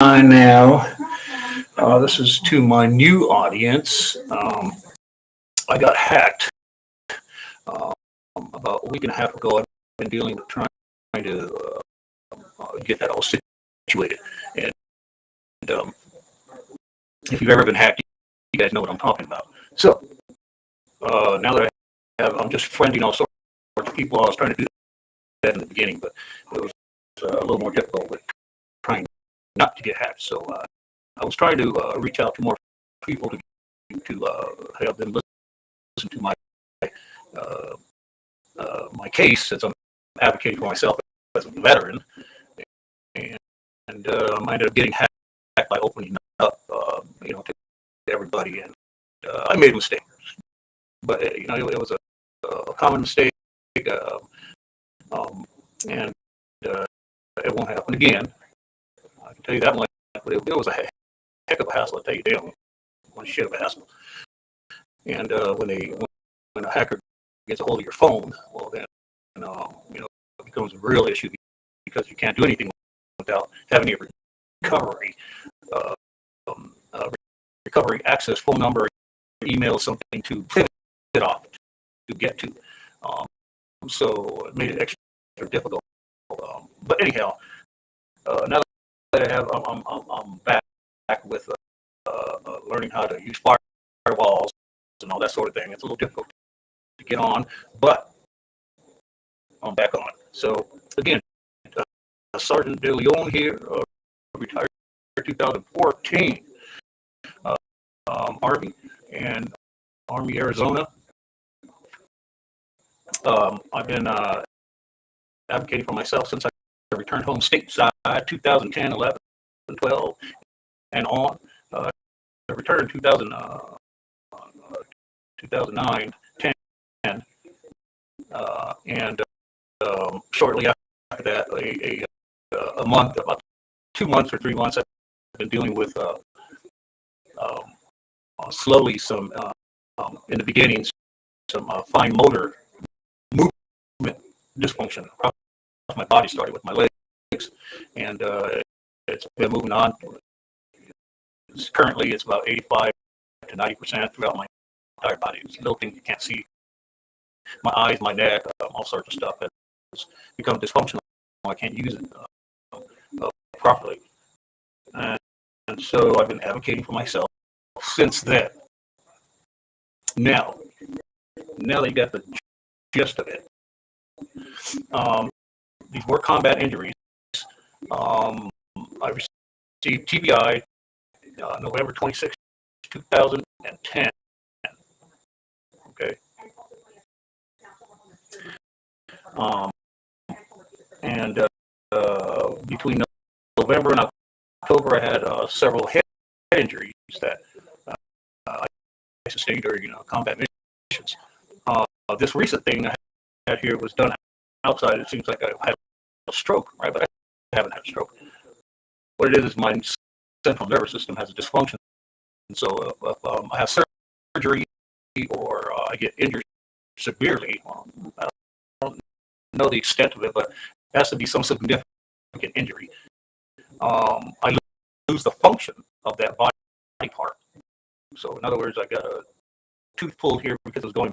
now. This is to my new audience. I got hacked about a week and a half ago. I've been dealing with trying to get that all situated. And if you've ever been hacked, you guys know what I'm talking about. So now that I'm just friending all sorts of people. I was trying to do that in the beginning, but it was a little more difficult with trying not to get hacked. So I was trying to reach out to more people to have them listen to uh, my case, since I'm advocating for myself as a veteran, and I ended up getting hacked by opening up, to everybody, and I made a mistake, but it was a common mistake, and it won't happen again. I can tell you that much. But it was a heck of a hassle. I tell you, damn, one shit of a hassle. And when a hacker gets a hold of your phone, well then, it becomes a real issue because you can't do anything without having a recovery, uh, um, uh, recovery access phone number, email, something to pivot off to get to. So it made it extra difficult. But anyhow, now that I'm back with learning how to use firewalls and all that sort of thing. It's a little difficult to get on, but I'm back on. So again, Sergeant De Leon here, retired 2014, Army and Army, Arizona. I've been advocating for myself since I returned home stateside 2010, 11, 12, and on. I returned in 2009, 10, and shortly after that, a month, about 2 months or 3 months, I've been dealing with slowly some, in the beginning, some fine motor movement dysfunction across my body, started with my legs, and it's been moving on. Currently, it's about 85 to 90% throughout my entire body. It's little things you can't see. My eyes, my neck, all sorts of stuff has become dysfunctional. I can't use it properly. And so I've been advocating for myself since then. Now that you got the gist of it, these were combat injuries. I received TBI November 26, 2010. Okay. And between November and October, I had several head injuries that I sustained during combat missions. This recent thing I had here was done outside. It seems like I had a stroke, right? But I haven't had a stroke. What it is my central nervous system has a dysfunction. And so if I have surgery or I get injured severely, I don't know the extent of it, but it has to be some significant injury. I lose the function of that body part. So in other words, I got a tooth pulled here because it was going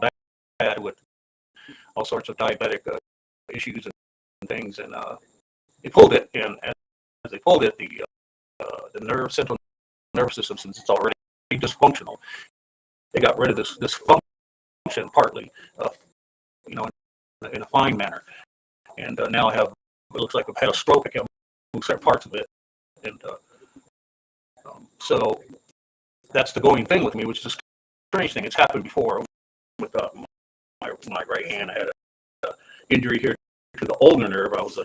bad with all sorts of diabetic issues and things, and they pulled it, and as they pulled it, the central nervous system, since it's already dysfunctional, they got rid of this function partly, in a fine manner, and now I have, it looks like I've had a stroke. I can't move certain parts of it, and so that's the going thing with me, which is a strange thing. It's happened before with my right hand. I had an injury here to the ulnar nerve. I was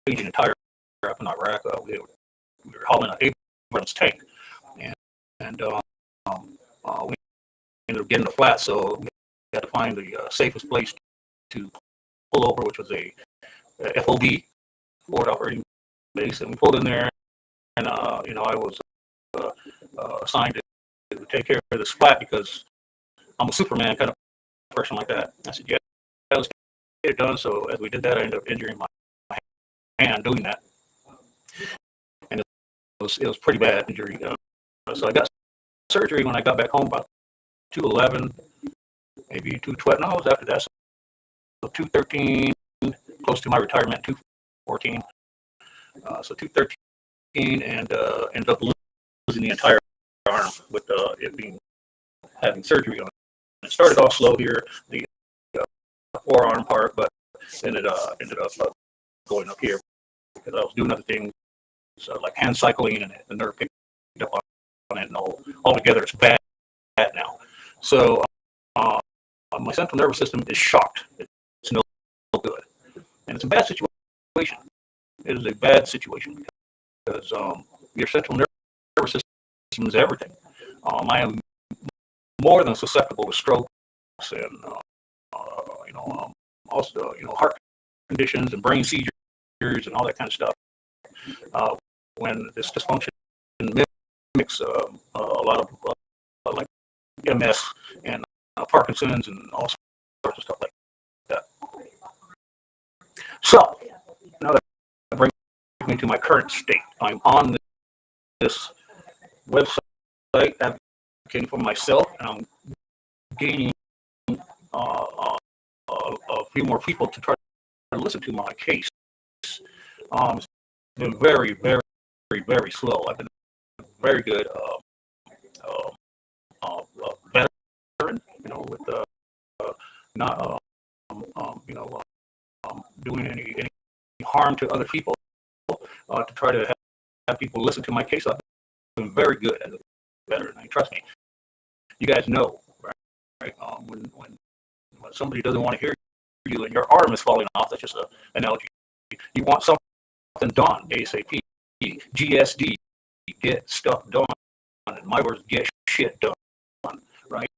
changing a tire up in Iraq. We were hauling an Abrams tank, and we ended up getting a flat, so we had to find the safest place to pull over, which was a FOB, forward operating base, and we pulled in there, and I was assigned to take care of this flat because I'm a Superman kind of person like that. I said, yeah, let's get it done. So as we did that, I ended up injuring my hand doing that. And was pretty bad injury. So I got surgery when I got back home about 211, maybe 212. No, it was after that. So 213, close to my retirement, 214. So 213, and ended up losing the entire arm with it being having surgery on it. It started off slow here, the forearm part, but ended up going up here because I was doing other things like hand cycling, and the nerve picked up on it, and all together it's bad now. So my central nervous system is shocked. It's no good, and it's a bad situation. It is a bad situation because your central nervous system is everything. I am more than susceptible to strokes and also heart conditions and brain seizures and all that kind of stuff. When this dysfunction mimics a lot of like MS and Parkinson's and all sorts of stuff like that. So now that brings me to my current state. I'm on this website advocating for myself, and I'm gaining a few more people to try to listen to my case. It's been very, very, very, very slow. I've been very good veteran, with not doing any harm to other people, to try to have people listen to my case. I've been very good as a veteran. I mean, trust me. You guys know, right? When somebody doesn't want to hear you and your arm is falling off, that's just an analogy. You want something done ASAP. GSD, get stuff done. In my words, get shit done, right?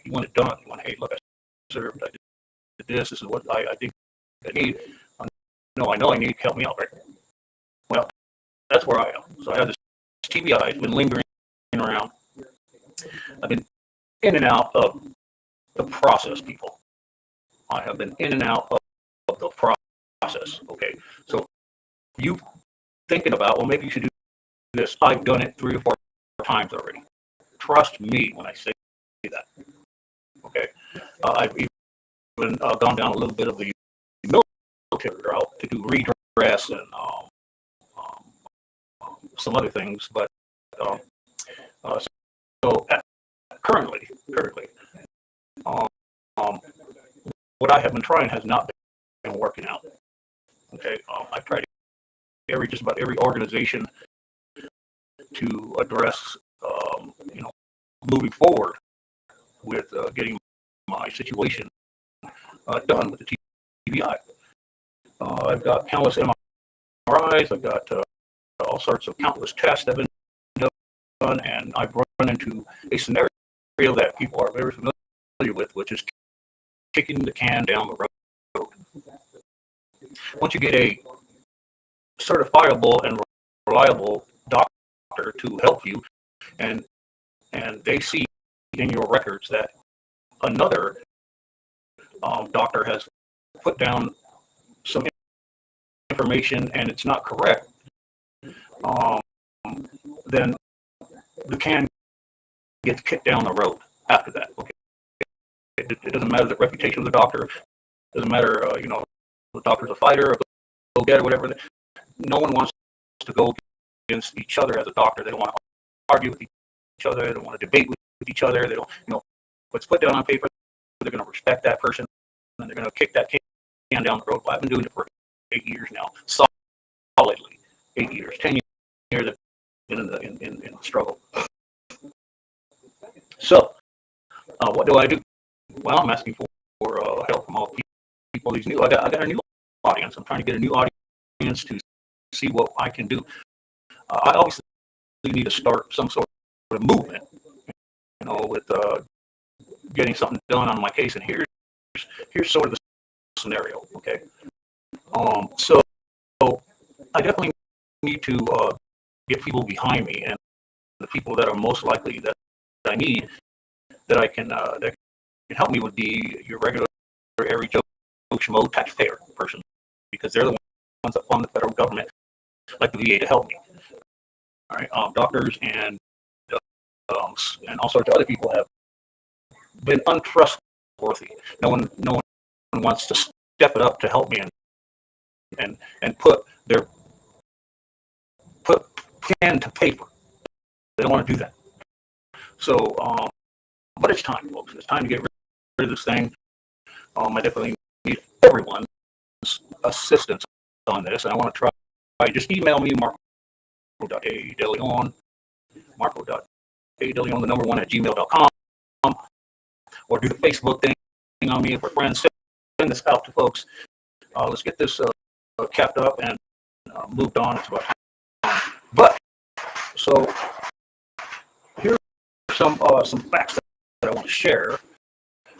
You want it done. You want, hey, look, I served, I did this. This is what I think I need. I know I need help me out, right? Well, that's where I am. So I have this TBI. It's been lingering around. I've been in and out of the process, people. I have been in and out of the process. Okay, so you thinking about, well, maybe you should do this. I've done it 3 or 4 times already. Trust me when I say that. Okay, I've even gone down a little bit of the military route to do redress and some other things, but currently, what I have been trying has not been working out. Okay, I've tried just about every organization to address, moving forward with getting my situation done with the TBI. I've got countless MRIs. I've got all sorts of countless tests that have been done, and I've run into a scenario that people are very familiar with, which is kicking the can down the road. Once you get a certifiable and reliable doctor to help you, and they see in your records that another doctor has put down some information and it's not correct, then the can gets kicked down the road after that. Okay, it doesn't matter the reputation of the doctor. It doesn't matter, the doctor's a fighter, a go-getter, whatever. No one wants to go against each other as a doctor. They don't want to argue with each other. They don't want to debate with each other. They don't, what's put down on paper, they're going to respect that person, and they're going to kick that can down the road. Well, I've been doing it for 8 years now, solidly 8 years, 10 years. I've been in the struggle. So, what do I do? Well, I'm asking for help from all people. These new, I got a new audience. I'm trying to get a new audience to see what I can do. I obviously need to start some sort of movement, with getting something done on my case. And here's sort of the scenario. Okay, so I definitely need to get people behind me, and the people that are most likely that I need that I can that can help me would be your regular every Joe Schmo taxpayer person, because they're the ones that fund the federal government, like the VA, to help me. All right, doctors and all sorts of other people have been untrustworthy. No one wants to step it up to help me and put pen to paper. They don't want to do that. So, but it's time, folks. It's time to get rid of this thing. I definitely need everyone's assistance on this, and I want to try. Just email me, marco.adeleon, marco.adeleon, the number one at gmail.com, or do the Facebook thing on me if we're friends. Send this out to folks. Let's get this capped up and moved on. It's about time. But so here's some facts that I want to share,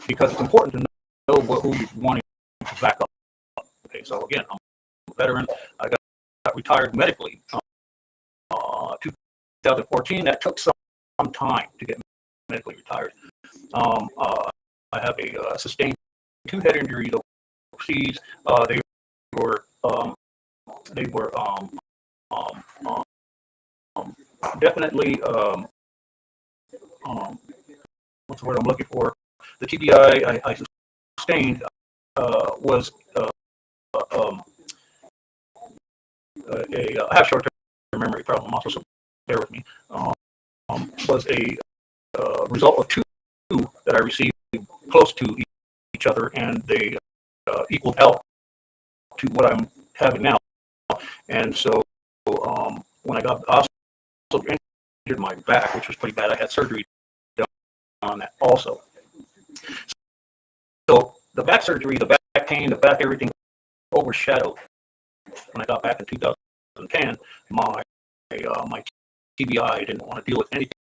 because it's important to know who you're wanting to back up. Okay, so again, I'm a veteran. I got retired medically 2014. That took some time to get medically retired. I have a sustained 2 head injuries overseas. They were definitely what's the word I'm looking for? The TBI I sustained was I have short-term memory problem also, so bear with me. Was a result of 2 that I received close to each other, and they equaled out to what I'm having now. And so when I also injured my back, which was pretty bad. I had surgery done on that also. So the back surgery, the back pain, the back everything overshadowed when I got back in 2010. My TBI didn't want to deal with anything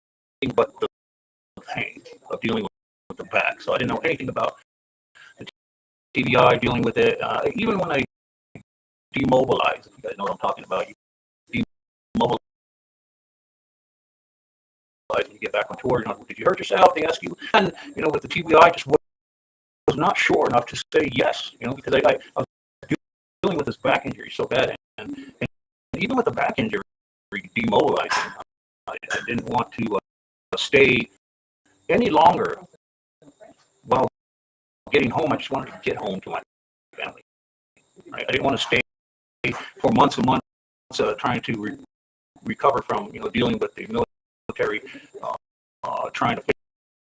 but the pain of dealing with the back. So I didn't know anything about the TBI, dealing with it. Even when I demobilized, if you guys know what I'm talking about, you demobilize and you get back on tour. Did you hurt yourself? They ask you. And with the TBI, I just was not sure enough to say yes. Because I was dealing with this back injury so bad, and even with the back injury demobilizing, I didn't want to stay any longer while getting home. I just wanted to get home to my family. Right? I didn't want to stay for months and months trying to recover from dealing with the military, trying to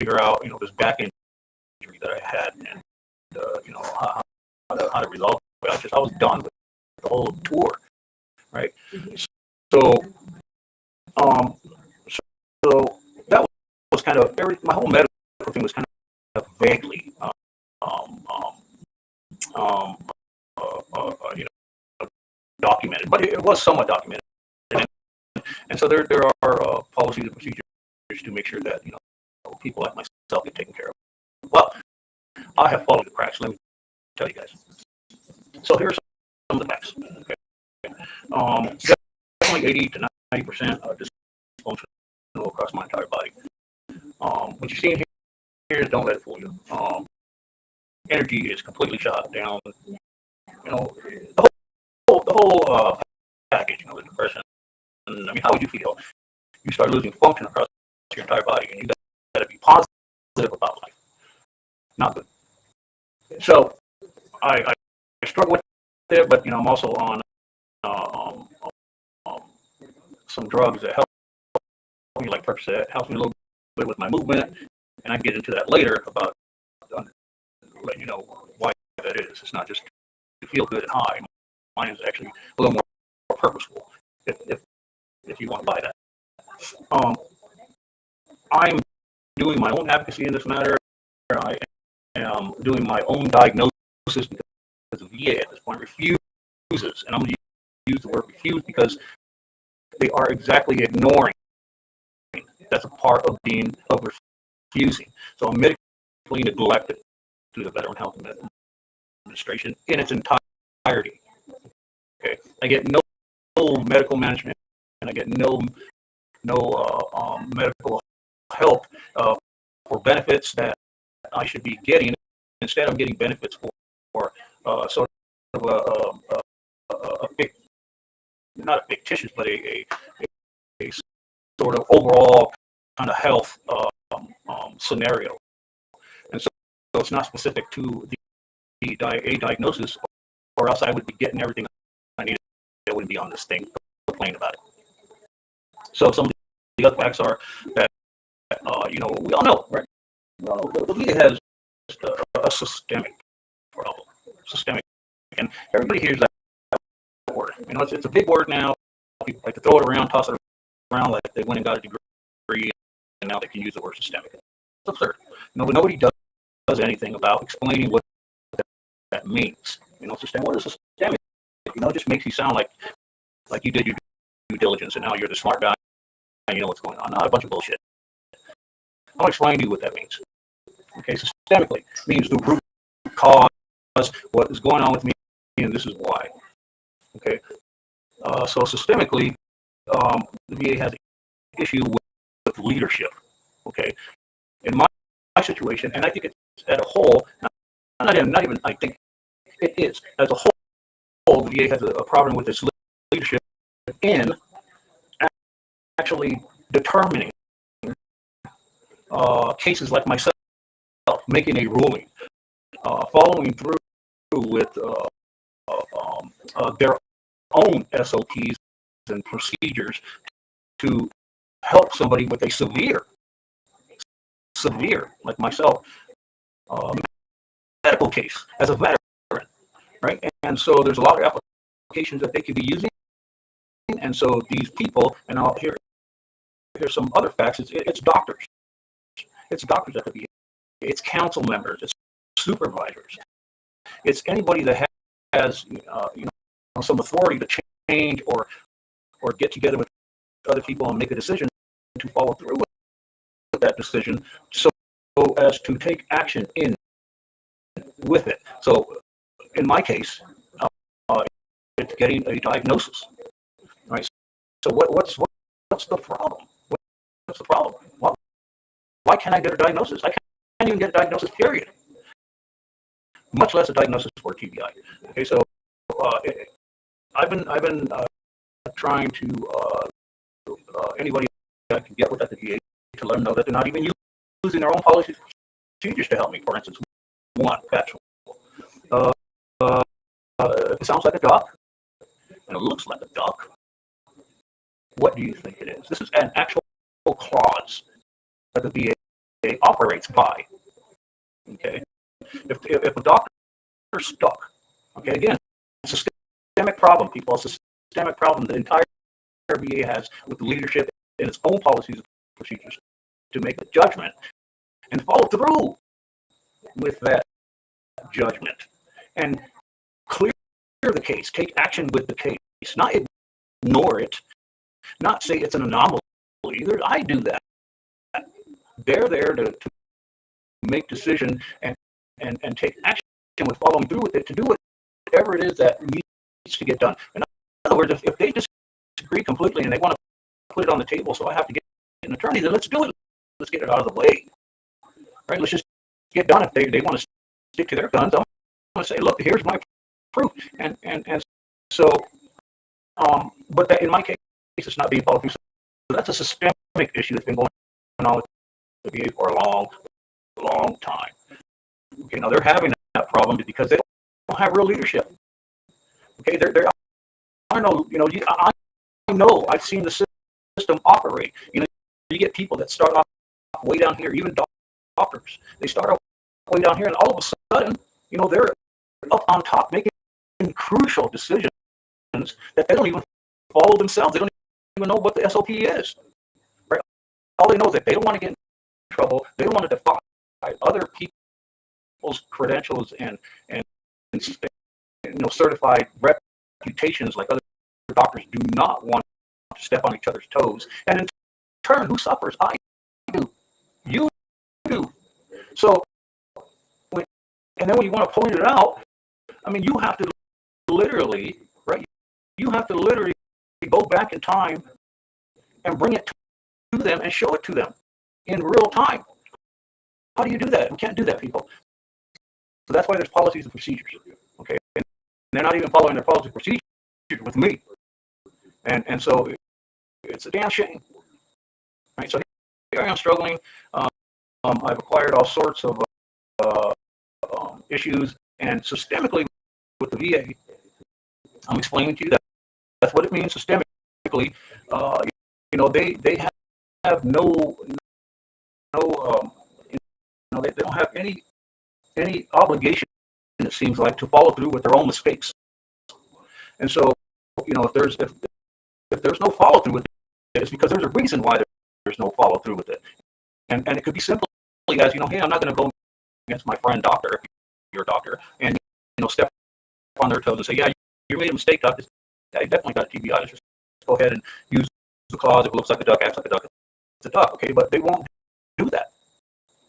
figure out this back injury that I had, and how to resolve it. I was done with the whole tour, right? So so that was kind of my whole medical thing was kind of vaguely documented, but it was somewhat documented. And so there are policies and procedures to make sure that people like myself get taken care of. Well, I have followed the cracks. Let me tell you guys. So here's some of the facts. Okay. Definitely 80 to 90% dysfunctional across my entire body. What you're seeing here, don't let it fool you. Energy is completely shot down. The whole package. The depression. I mean, how would you feel? You start losing function across your entire body, and you got to be positive about life. Not good. So I struggle with it, but I'm also on some drugs that help me, like Percocet, helps me a little bit with my movement, and I get into that later about letting you know why that is. It's not just to feel good and high. Mine is actually a little more purposeful. If you want to buy that. I'm doing my own advocacy in this matter. I am doing my own diagnosis because the VA at this point refuses, and I'm going to use the word refuse because they are exactly ignoring. That's a part of refusing. So I'm medically neglected through the Veteran Health Administration in its entirety. Okay, I get no medical management, and I get no medical help for benefits that I should be getting. Instead, I'm getting benefits for sort of a not a fictitious, but a sort of overall kind of health scenario. And so it's not specific to a diagnosis, or else I would be getting everything I needed. I wouldn't be on this thing complaining about it. So some of the other facts are that, we all know, right? We all know the VA has a systemic problem, systemic. And everybody hears that word. It's a big word now. People like to throw it around, toss it around like they went and got a degree, and now they can use the word systemic. It's absurd. Nobody does anything about explaining what that means. Systemic. What is systemic? It just makes you sound like you did your due diligence, and now you're the smart guy, and you know what's going on. Not a bunch of bullshit. I'll explain to you what that means. Okay, systemically means the root cause, what is going on with me, and this is why. Okay, so systemically, the VA has an issue with leadership. Okay, in my situation, and I think it's at a whole, not even I think it is as a whole, the VA has a problem with its leadership in actually determining cases like myself, making a ruling, following through with their own SOPs and procedures to help somebody with a severe, like myself, medical case as a veteran, right? And so there's a lot of applications that they could be using. And so these people, and I'll here's some other facts. It's doctors. It's doctors at the VA. It's council members. It's supervisors. It's anybody that has some authority to change or get together with other people and make a decision to follow through with that decision, so as to take action with it. So in my case, it's getting a diagnosis, right? So what's the problem? What's the problem? Why can't I get a diagnosis? I can't even get a diagnosis, period. Much less a diagnosis for TBI. Okay, so I've been trying to anybody I can get with at the VA to let them know that they're not even using their own policies and procedures to help me. For instance, one factual. It sounds like a duck, and it looks like a duck. What do you think it is? This is an actual clause that the VA operates by. Okay, if a doctor is stuck, okay, again, it's a systemic problem, people. It's a systemic problem the entire VA has with the leadership and its own policies and procedures to make a judgment and follow through with that judgment and clear the case, take action with the case, not ignore it, not say it's an anomaly. I do that. They're there to make decision and take action with following through with it to do whatever it is that needs to get done. In other words, if they disagree completely and they want to put it on the table, so I have to get an attorney, then let's do it. Let's get it out of the way. Right? Let's just get done. If they want to stick to their guns, I'm going to say, look, here's my proof. And so, but that in my case, it's not being followed through. So that's a systemic issue that's been going on with the VA for a long time. Okay, now they're having that problem because they don't have real leadership. Okay, there are no, I know, I've seen the system operate. You get people that start off way down here, even doctors. They start off way down here, and all of a sudden, they're up on top making crucial decisions that they don't even follow themselves. They don't even know what the SOP is. Right? All they know is that they don't want to get in trouble. They don't want to defy other people's credentials and certified reputations. Like other doctors do not want to step on each other's toes, and in turn, who suffers? I do. You do. So, and then when you want to point it out, I mean, you have to literally, right? You have to literally go back in time and bring it to them and show it to them in real time. How do you do that? We can't do that, people. So that's why there's policies and procedures. Okay, and they're not even following their policies and procedures with me, and so it's a damn shame. Right. So here I am struggling. I've acquired all sorts of uh, issues, and systemically with the VA, I'm explaining to you that that's what it means systemically. Uh, they have no they don't have any obligation, it seems like, to follow through with their own mistakes. And so, if there's no follow through with it, it's because there's a reason why there's no follow through with it. And it could be simply as, hey, I'm not going to go against my friend doctor, your doctor, and step on their toes and say, yeah, you made a mistake, doc. I definitely got TBI. Just go ahead and use the clause. If it looks like a duck, acts like a duck. It's a duck, okay? But they won't do that.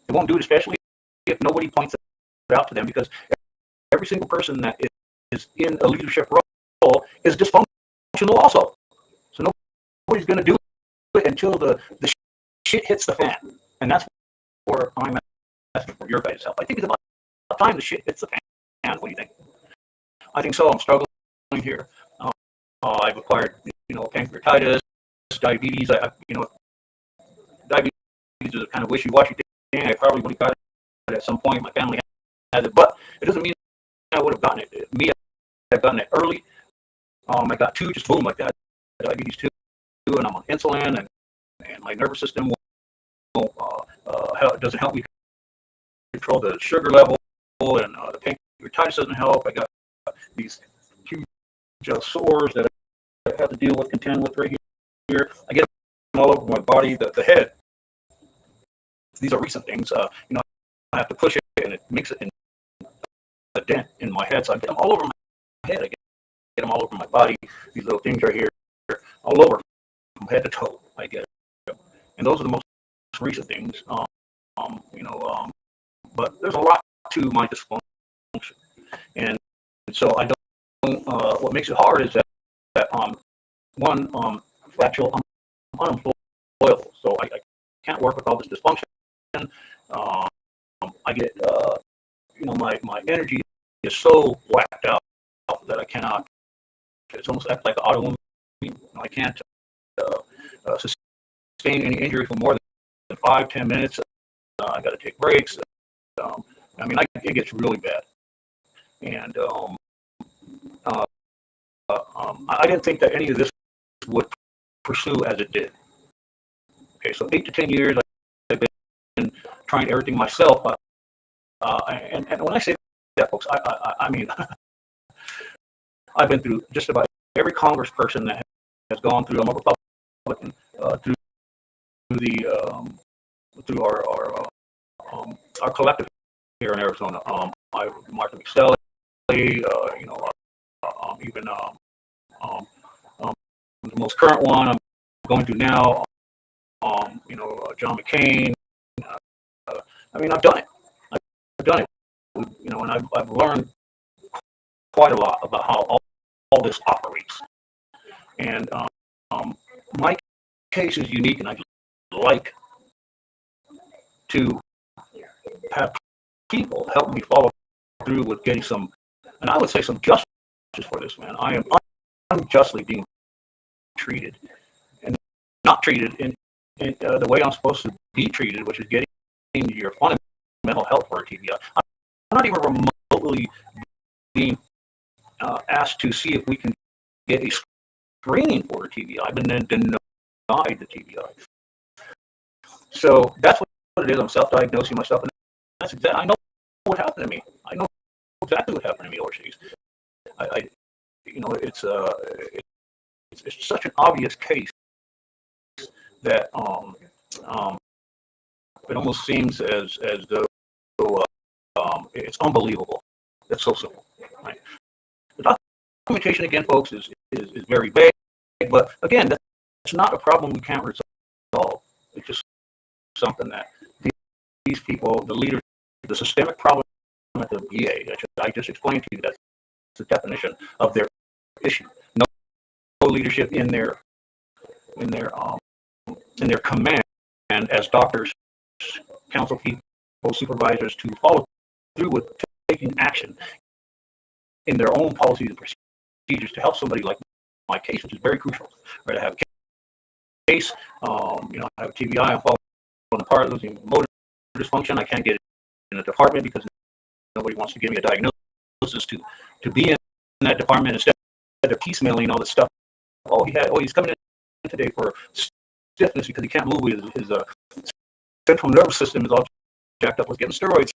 They won't do it, especially if nobody points it out to them, because every single person that is in a leadership role is dysfunctional also. So nobody's going to do it until the shit hits the fan. And that's where I'm asking for your guys' help. I think it's about time the shit hits the fan. What do you think? I think so. I'm struggling here. I've acquired, pancreatitis, diabetes. Diabetes is a kind of wishy-washy thing. I probably would have got it at some point. My family has it, but it doesn't mean I would have gotten it. Me, I've gotten it early. I got two, just boom, like that. Diabetes 2, and I'm on insulin, and my nervous system doesn't help me control the sugar level, and the pancreatitis doesn't help. I got these huge sores that I have to contend with right here. I get them all over my body, the head. These are recent things. I have to push it, and it makes it in a dent in my head. So I get them all over my head. I get them all over my body. These little things right here, all over from head to toe. I get it. And those are the most recent things. But there's a lot to my dysfunction, and so I don't. What makes it hard is that one, factual, I'm unemployable, so I can't work with all this dysfunction. I get, my energy is so whacked out that I cannot. It's almost like autoimmune. I can't sustain any injury for more than 5-10 minutes. I got to take breaks. It gets really bad, and I didn't think that any of this would pursue as it did. Okay, so 8 to 10 years I've been trying everything myself. And when I say that, folks, I mean I've been through just about every congressperson that has gone through. I'm a Republican through our collective here in Arizona. Martha McSally, even the most current one I'm going through now. John McCain. I've done it. I've done it. And I've learned quite a lot about how all this operates. And my case is unique, and I like to have people help me follow through with getting some, and I would say some justice for this man. I am unjustly being treated, and not treated in the way I'm supposed to be treated, which is getting your fundamental health for a TBI. I'm not even remotely being asked to see if we can get a screening for a TBI. I've been denied the TBI. So that's what it is. I'm self-diagnosing myself, and that's exactly. I know what happened to me. I know exactly what happened to me overseas. It's such an obvious case that it almost seems as though it's unbelievable. It's so simple, right? The documentation, again, folks, is very vague. But again, that's not a problem we can't resolve. It's just something that these people, the leaders, the systemic problem at the VA, I just explained to you, that's the definition of their issue. No leadership in their command, and as doctors, counsel people, supervisors, to follow through with taking action in their own policies and procedures to help somebody like my case, which is very crucial. Right, I have case. I have a TBI. I'm falling apart, losing motor dysfunction. I can't get in the department because nobody wants to give me a diagnosis to be in that department instead of piecemealing all this stuff. He's coming in today for stiffness because he can't move. His central nervous system is all jacked up with getting steroids.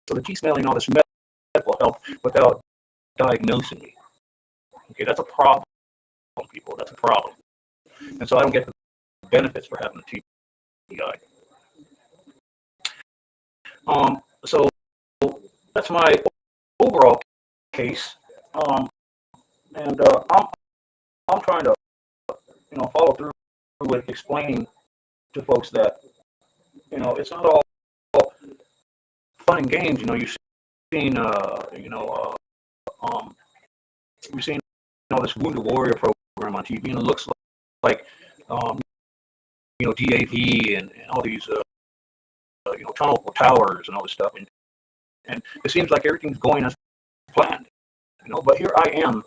So the piecemealing all this medical help without diagnosing me. Okay, that's a problem, people. That's a problem. And so I don't get the benefits for having a TBI. So that's my overall case. And I'm trying to, follow through with explaining to folks that, it's not all fun and games. You've seen, you've seen all this Wounded Warrior program on TV, and it looks like, DAV and all these, tunnel towers and all this stuff, and it seems like everything's going as planned, But here I am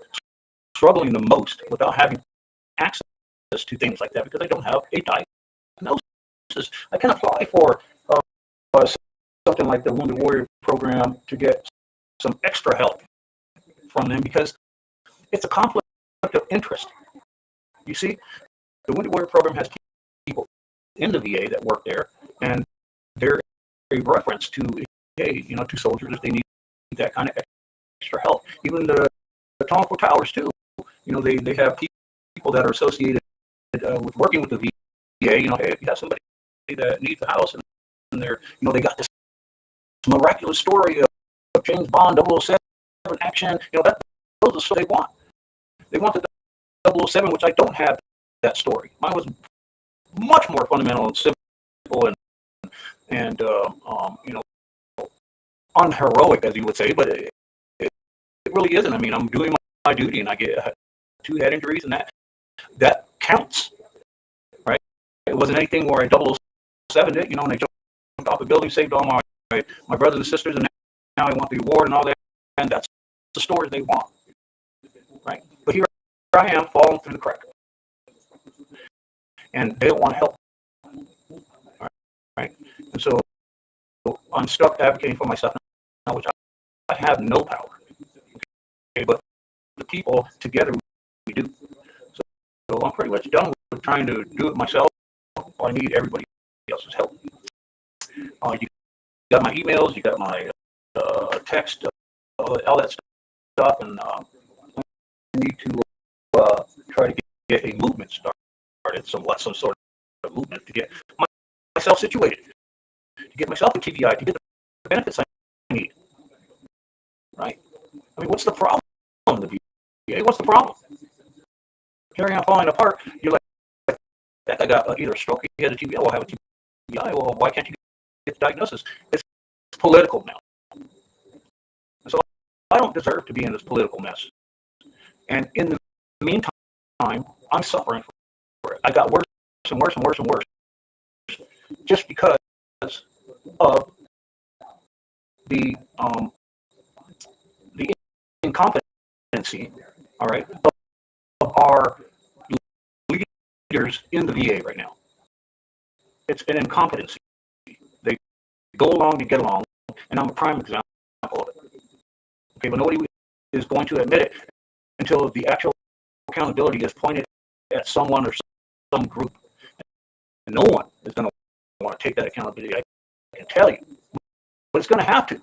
struggling the most without having access to things like that because I don't have a diagnosis. I can apply for something like the Wounded Warrior program to get some extra help from them because it's a conflict of interest. You see, the Wounded Warrior program has people in the VA that work there, and they're a reference to, to soldiers if they need that kind of extra help. Even the tunnel towers too. They have people that are associated with working with the VA. Hey, if you have somebody that needs a house and they're, they got this miraculous story of James Bond 007 action. Those are what they want. They want the 007, which I don't have that story. Mine was much more fundamental and simple and unheroic, as you would say, but it really isn't. I mean, I'm doing my duty, and I get 2 head injuries, and that counts, right? It wasn't anything where I 007 it, and I jumped off the building, saved all my brothers and sisters, and now I want the award and all that, and that's the story they want, right? But here I am falling through the crack, and they don't want to help, right? And so I'm stuck advocating for myself now, which I have no power. Okay, but the people together we do. So I'm pretty much done with trying to do it myself. I need everybody else's help. You got my emails, you got my text, all that stuff, and I need to try to get a movement started, some sort of movement to get myself situated, to get myself a TBI, to get the benefits I need. Right? I mean, what's the problem? The VA, what's the problem? Here I am falling apart. You're like, I got either a stroke, you had a TBI, or have a TBI. Well, why can't you get the diagnosis? It's political now. So I don't deserve to be in this political mess. And in the meantime, I'm suffering for it. I got worse and worse and worse and worse just because of the incompetency, all right, of our leaders in the VA right now. It's an incompetency. They go along to get along, and I'm a prime example of it. Okay, but nobody is going to admit it until the actual accountability is pointed at someone or some group. And no one is going to want to take that accountability. I can tell you, but it's going to have to.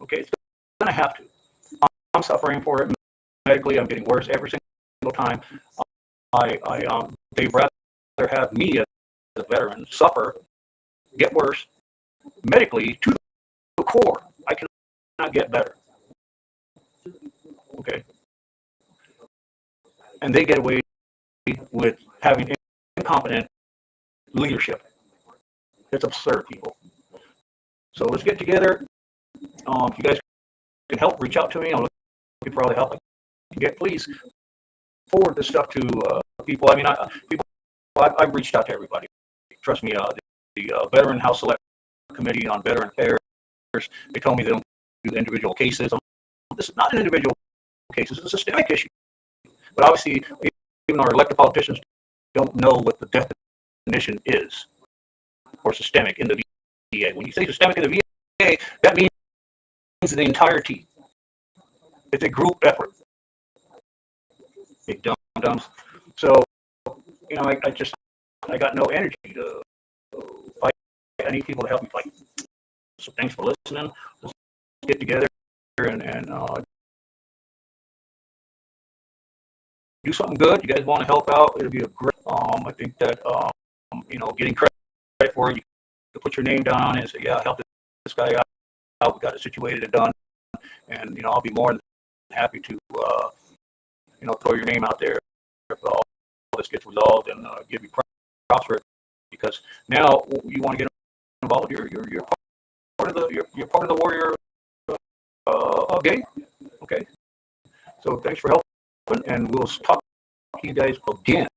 Okay, it's going to have to. I'm suffering for it medically. I'm getting worse every single time. They'd rather have me as a veteran suffer, get worse medically to the core. I cannot get better. Okay, and they get away with having incompetent leadership. It's absurd, people. So let's get together. If you guys can help, reach out to me. I'm looking for all the help I can get. Please forward this stuff to people. I mean, I've reached out to everybody. Trust me. The Veteran House Select Committee on Veteran Affairs, they told me they don't do individual cases. This is not an individual case. This is a systemic issue. But obviously, even our elected politicians don't know what the definition is for systemic in the VA. When you say systemic in the VA, that means the entirety. It's a group effort. Big dum-dums. So, I got no energy to fight. I need people to help me fight. So thanks for listening. Let's get together and do something good. You guys want to help out? It'll be a great. I think that getting credit for it, you can put your name down on it and say, yeah, help this guy out. We got it situated and done, and I'll be more than happy to throw your name out there if all this gets resolved and give you props for it, because now you want to get involved. You're part of you're part of the warrior game. Okay, so thanks for helping, and we'll talk to you guys again.